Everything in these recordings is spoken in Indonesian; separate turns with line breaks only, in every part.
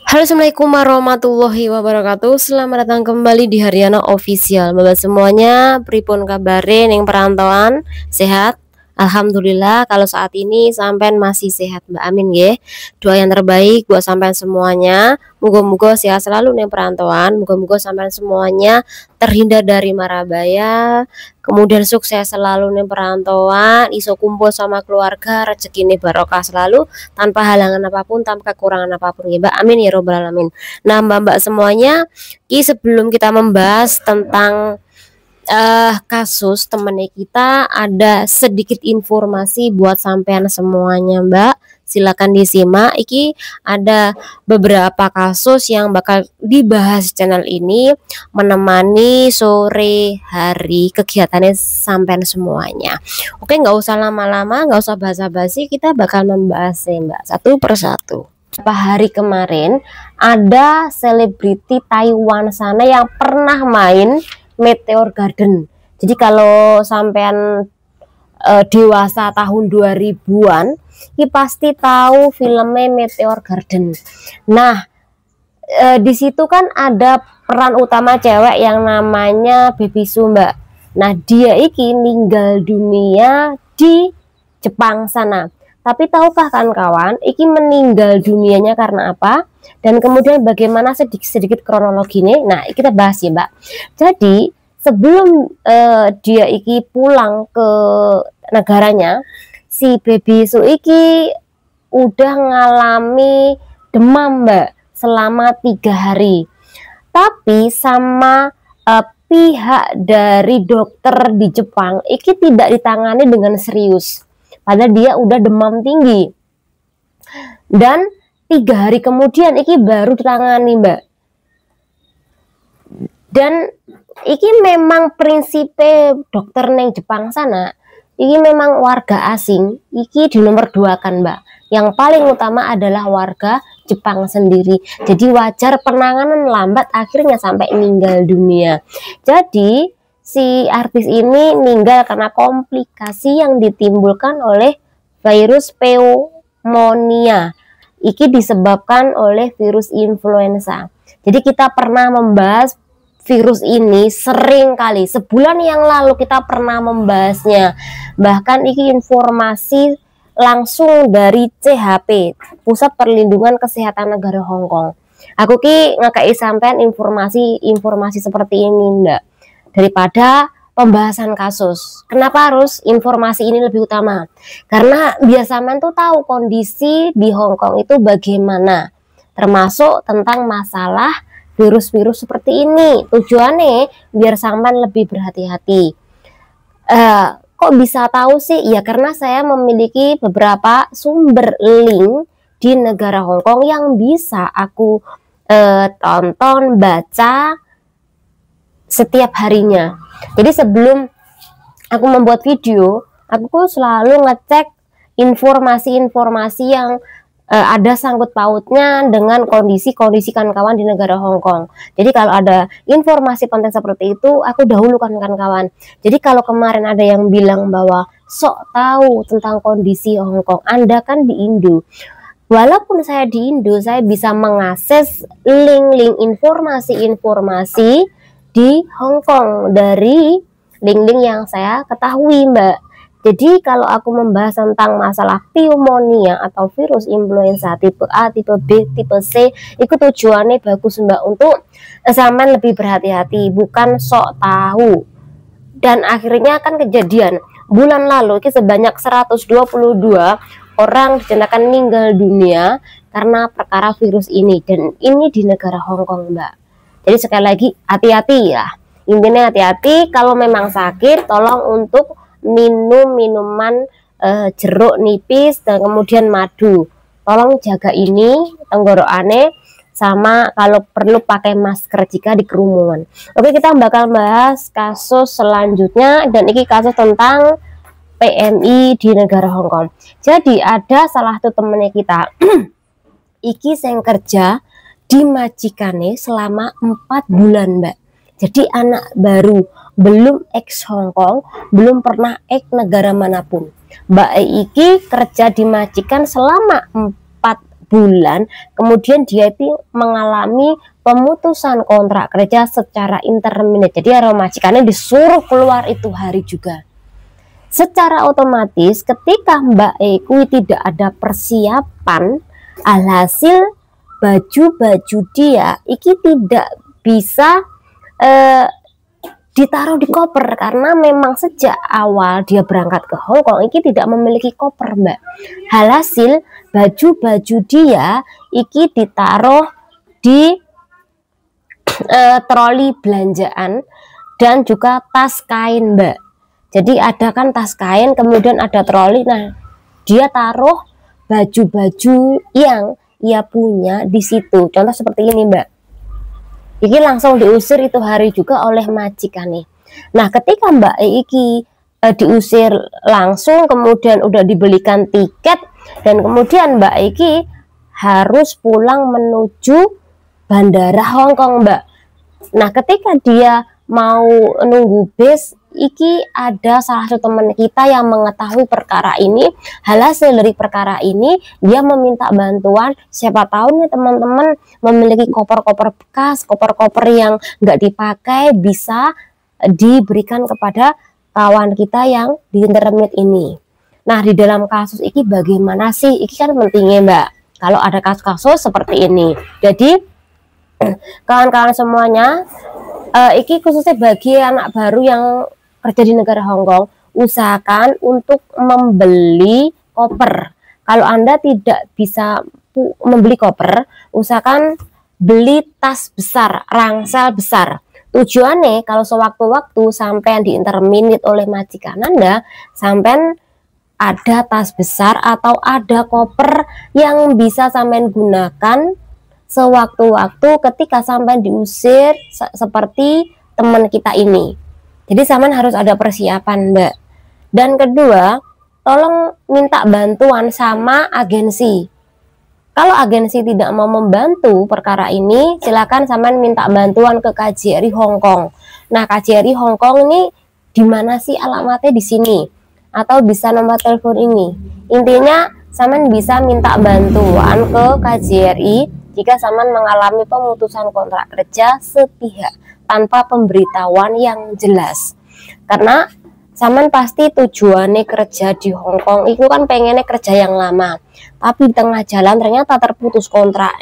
Halo, assalamualaikum warahmatullahi wabarakatuh. Selamat datang kembali di Haryana Official. Bapak semuanya, pripun kabare ning perantauan? Sehat? Alhamdulillah kalau saat ini sampean masih sehat, Mbak. Amin nggih. Doa yang terbaik buat sampean semuanya. Moga-moga sehat selalu ning perantauan. Moga-moga sampean semuanya terhindar dari mara bahaya. Kemudian sukses selalu ning perantauan, iso kumpul sama keluarga, rezeki ini barokah selalu tanpa halangan apapun, tanpa kekurangan apapun ya Mbak. Amin ya robbal alamin. Nah Mbak-mbak semuanya, sebelum kita membahas tentang kasus temennya kita, ada sedikit informasi buat sampean semuanya Mbak. Silakan disimak. Iki ada beberapa kasus yang bakal dibahas channel ini menemani sore hari kegiatannya sampean semuanya. Oke, nggak usah lama-lama, nggak usah basa-basi, kita bakal membahasnya Mbak satu persatu. Beberapa hari kemarin ada selebriti Taiwan sana yang pernah main Meteor Garden. Jadi kalau sampean dewasa tahun 2000-an, ini pasti tahu filmnya Meteor Garden. Nah, di situ kan ada peran utama cewek yang namanya Baby Su, Mbak. Nah, dia iki meninggal dunia di Jepang sana. Tapi tahukah kan kawan, iki meninggal dunianya karena apa? Dan kemudian bagaimana sedikit kronologinya? Nah, kita bahas ya, Mbak. Jadi, sebelum dia iki pulang ke negaranya, si Baby Su iki udah ngalami demam, Mbak, selama 3 hari. Tapi sama pihak dari dokter di Jepang iki tidak ditangani dengan serius. Padahal dia udah demam tinggi. Dan 3 hari kemudian iki baru ditangani, Mbak. Dan iki memang prinsipe dokter neng Jepang sana, iki memang warga asing, iki di nomor 2 kan Mbak. Yang paling utama adalah warga Jepang sendiri. Jadi wajar penanganan lambat akhirnya sampai meninggal dunia. Jadi si artis ini meninggal karena komplikasi yang ditimbulkan oleh virus pneumonia. Iki disebabkan oleh virus influenza. Jadi kita pernah membahas virus ini sering kali. Sebulan yang lalu kita pernah membahasnya. Bahkan iki informasi langsung dari CHP, Pusat Perlindungan Kesehatan Negara Hong Kong. Aku ki ngakai sampean informasi seperti ini ndak, daripada pembahasan kasus. Kenapa harus informasi ini lebih utama? Karena biar sampean tuh tahu kondisi di Hong Kong itu bagaimana, termasuk tentang masalah virus-virus seperti ini. Tujuannya biar sampean lebih berhati-hati. Kok bisa tahu sih? Ya karena saya memiliki beberapa sumber link di negara Hong Kong yang bisa aku tonton, baca setiap harinya. Jadi sebelum aku membuat video, aku selalu ngecek informasi-informasi yang ada sangkut pautnya dengan kondisi-kondisi kawan-kawan di negara Hong Kong. Jadi kalau ada informasi penting seperti itu, aku dahulukan kawan-kawan. Jadi kalau kemarin ada yang bilang bahwa sok tahu tentang kondisi Hong Kong, Anda kan di Indo. Walaupun saya di Indo, saya bisa mengakses link-link informasi-informasi di Hong Kong dari link-link yang saya ketahui, Mbak. Jadi kalau aku membahas tentang masalah pneumonia atau virus influenza tipe A, tipe B, tipe C, itu tujuannya bagus Mbak untuk sampean lebih berhati-hati, bukan sok tahu. Dan akhirnya kan kejadian bulan lalu ini sebanyak 122 orang dinyatakan meninggal dunia karena perkara virus ini, dan ini di negara Hong Kong Mbak. Jadi sekali lagi hati-hati ya. Intinya hati-hati, kalau memang sakit tolong untuk minum minuman jeruk nipis dan kemudian madu. Tolong jaga ini tenggorokannya, sama kalau perlu pakai masker jika di kerumunan. Oke, kita bakal bahas kasus selanjutnya, dan ini kasus tentang PMI di negara Hong Kong. Jadi ada salah satu temennya kita iki yang kerja di majikane selama 4 bulan Mbak. Jadi anak baru, belum ex Hong Kong, belum pernah ex negara manapun. Mbak iki kerja di majikan selama 4 bulan, kemudian dia itu mengalami pemutusan kontrak kerja secara interminate. Jadi majikannya disuruh keluar itu hari juga. Secara otomatis ketika Mbak Eki tidak ada persiapan, alhasil baju-baju dia iki tidak bisa ditaruh di koper, karena memang sejak awal dia berangkat ke Hong Kong iki tidak memiliki koper, Mbak. Alhasil baju-baju dia iki ditaruh di troli belanjaan dan juga tas kain, Mbak. Jadi ada kan tas kain, kemudian ada troli. Nah, dia taruh baju-baju yang ia punya di situ. Contoh seperti ini, Mbak. Iki langsung diusir itu hari juga oleh majikan nih. Nah, ketika Mbak Iki diusir langsung, kemudian udah dibelikan tiket, dan kemudian Mbak Iki harus pulang menuju bandara Hong Kong, Mbak. Nah, ketika dia mau nunggu bis, iki ada salah satu teman kita yang mengetahui perkara ini. Hasil dari perkara ini, dia meminta bantuan. Siapa tahu nih teman-teman memiliki koper-koper bekas, koper-koper yang nggak dipakai, bisa diberikan kepada kawan kita yang di internet ini. Nah, di dalam kasus ini bagaimana sih? Ini kan pentingnya, Mbak, kalau ada kasus-kasus seperti ini. Jadi kawan-kawan semuanya, iki khususnya bagi anak baru yang kerja di negara Hong Kong, usahakan untuk membeli koper. Kalau Anda tidak bisa membeli koper, usahakan beli tas besar, ransel besar. Tujuannya kalau sewaktu-waktu sampai di interminate oleh majikan Anda, sampai ada tas besar atau ada koper yang bisa sampai gunakan sewaktu-waktu ketika sampai diusir seperti teman kita ini. Jadi sampean harus ada persiapan, Mbak. Dan kedua, tolong minta bantuan sama agensi. Kalau agensi tidak mau membantu perkara ini, silakan sampean minta bantuan ke KJRI Hong Kong. Nah, KJRI Hong Kong ini di mana sih alamatnya? Di sini. Atau bisa nomor telepon ini. Intinya sampean bisa minta bantuan ke KJRI jika sampean mengalami pemutusan kontrak kerja sepihak tanpa pemberitahuan yang jelas. Karena sampean pasti tujuannya kerja di Hong Kong itu kan pengennya kerja yang lama, tapi di tengah jalan ternyata terputus kontrak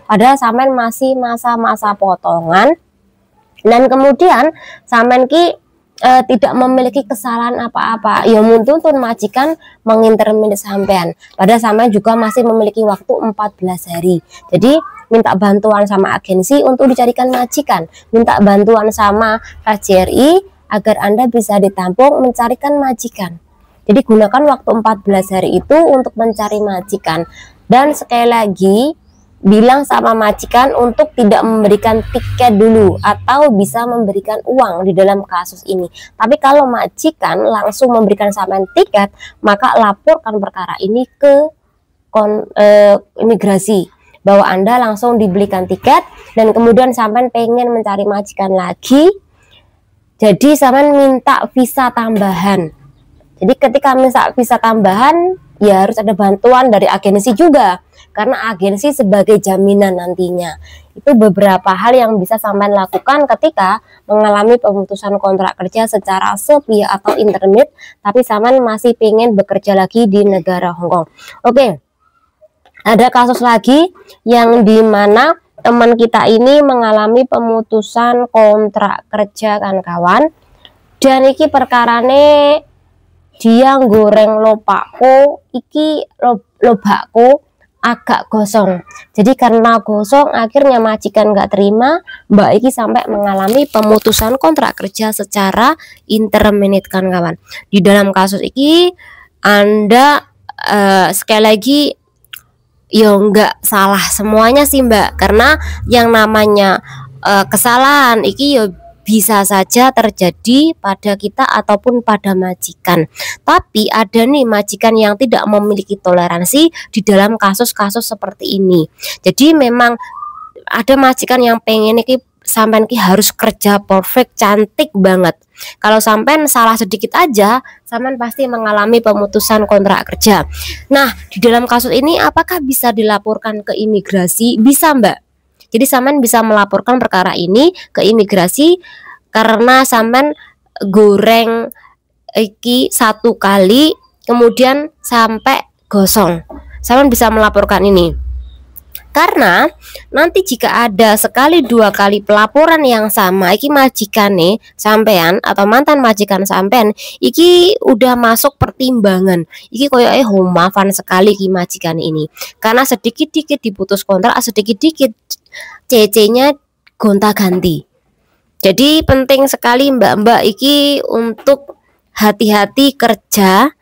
padahal sampean masih masa-masa potongan, dan kemudian sampean tidak memiliki kesalahan apa-apa, ya tuntun majikan menginterminate sampean, padahal sampean juga masih memiliki waktu 14 hari. Jadi minta bantuan sama agensi untuk dicarikan majikan, minta bantuan sama KJRI agar Anda bisa ditampung mencarikan majikan. Jadi gunakan waktu 14 hari itu untuk mencari majikan. Dan sekali lagi, bilang sama majikan untuk tidak memberikan tiket dulu atau bisa memberikan uang di dalam kasus ini. Tapi kalau majikan langsung memberikan sampean tiket, maka laporkan perkara ini ke imigrasi bahwa Anda langsung dibelikan tiket dan kemudian sampean pengen mencari majikan lagi, jadi sampean minta visa tambahan. Jadi ketika minta visa tambahan, ya harus ada bantuan dari agensi juga, karena agensi sebagai jaminan nantinya. Itu beberapa hal yang bisa sampean lakukan ketika mengalami pemutusan kontrak kerja secara sepihak atau internet, tapi sampean masih pengen bekerja lagi di negara Hong Kong. Oke. Ada kasus lagi yang dimana teman kita ini mengalami pemutusan kontrak kerja kan kawan, dan iki perkarane dia goreng lopako, iki lobako agak gosong. Jadi karena gosong akhirnya majikan nggak terima, Mbak Iki sampai mengalami pemutusan kontrak kerja secara interminate kan kawan. Di dalam kasus iki Anda sekali lagi ya nggak salah semuanya sih Mbak, karena yang namanya kesalahan iki ya bisa saja terjadi pada kita ataupun pada majikan. Tapi ada nih majikan yang tidak memiliki toleransi di dalam kasus-kasus seperti ini. Jadi memang ada majikan yang pengen iki sampean ki harus kerja perfect, cantik banget. Kalau sampean salah sedikit aja, sampean pasti mengalami pemutusan kontrak kerja. Nah, di dalam kasus ini apakah bisa dilaporkan ke imigrasi? Bisa, Mbak. Jadi sampean bisa melaporkan perkara ini ke imigrasi karena sampean goreng iki 1 kali kemudian sampai gosong. Sampean bisa melaporkan ini. Karena nanti jika ada sekali 2 kali pelaporan yang sama, iki majikane sampean atau mantan majikan sampean, iki udah masuk pertimbangan. Iki koyoke homafan sekali iki majikan ini. Karena sedikit-dikit diputus kontrak, sedikit-dikit CC-nya gonta-ganti. Jadi penting sekali mbak-mbak iki untuk hati-hati kerja,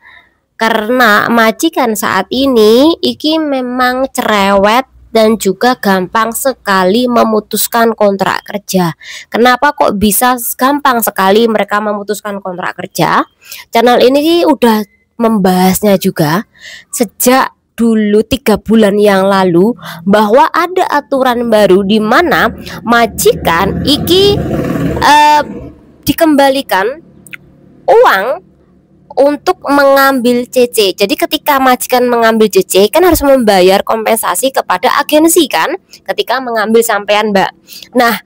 karena majikan saat ini iki memang cerewet dan juga gampang sekali memutuskan kontrak kerja. Kenapa kok bisa gampang sekali mereka memutuskan kontrak kerja? Channel ini udah membahasnya juga sejak dulu 3 bulan yang lalu, bahwa ada aturan baru di mana majikan iki dikembalikan uang untuk mengambil CC. Jadi ketika majikan mengambil CC kan harus membayar kompensasi kepada agensi kan, ketika mengambil sampean mbak. Nah,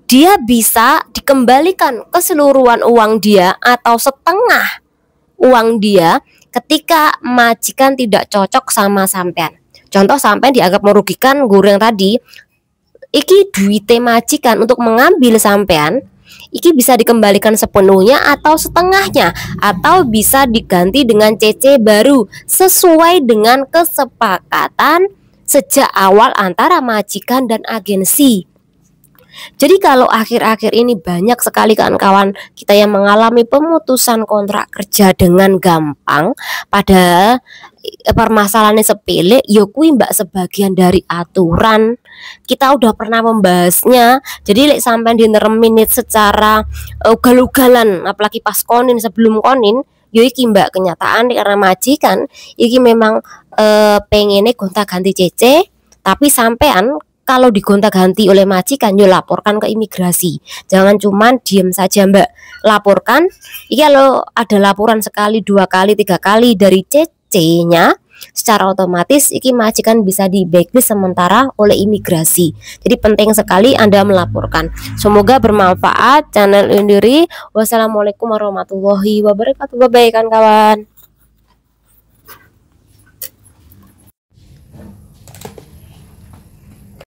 dia bisa dikembalikan keseluruhan uang dia atau setengah uang dia ketika majikan tidak cocok sama sampean. Contoh sampean dianggap merugikan goreng tadi, iki duite majikan untuk mengambil sampean, iki bisa dikembalikan sepenuhnya atau setengahnya, atau bisa diganti dengan CC baru sesuai dengan kesepakatan sejak awal antara majikan dan agensi. Jadi kalau akhir-akhir ini banyak sekali kawan-kawan kita yang mengalami pemutusan kontrak kerja dengan gampang, pada permasalahannya sepele, yo kui mbak sebagian dari aturan. Kita udah pernah membahasnya. Jadi lek sampai dineremin secara ugal-ugalan, apalagi pas konin sebelum konin, yo iki mbak kenyataan karena majikan iki memang pengennya gonta-ganti CC, tapi sampean kalau digonta-ganti oleh majikan, yo laporkan ke imigrasi. Jangan cuman diem saja mbak, laporkan. Iya lo ada laporan sekali, 2 kali, 3 kali dari CC-nya, secara otomatis iki majikan bisa di blacklist sementara oleh imigrasi. Jadi penting sekali Anda melaporkan. Semoga bermanfaat channel Indiri. Wassalamualaikum warahmatullahi wabarakatuh. Bye bye kawan-kawan.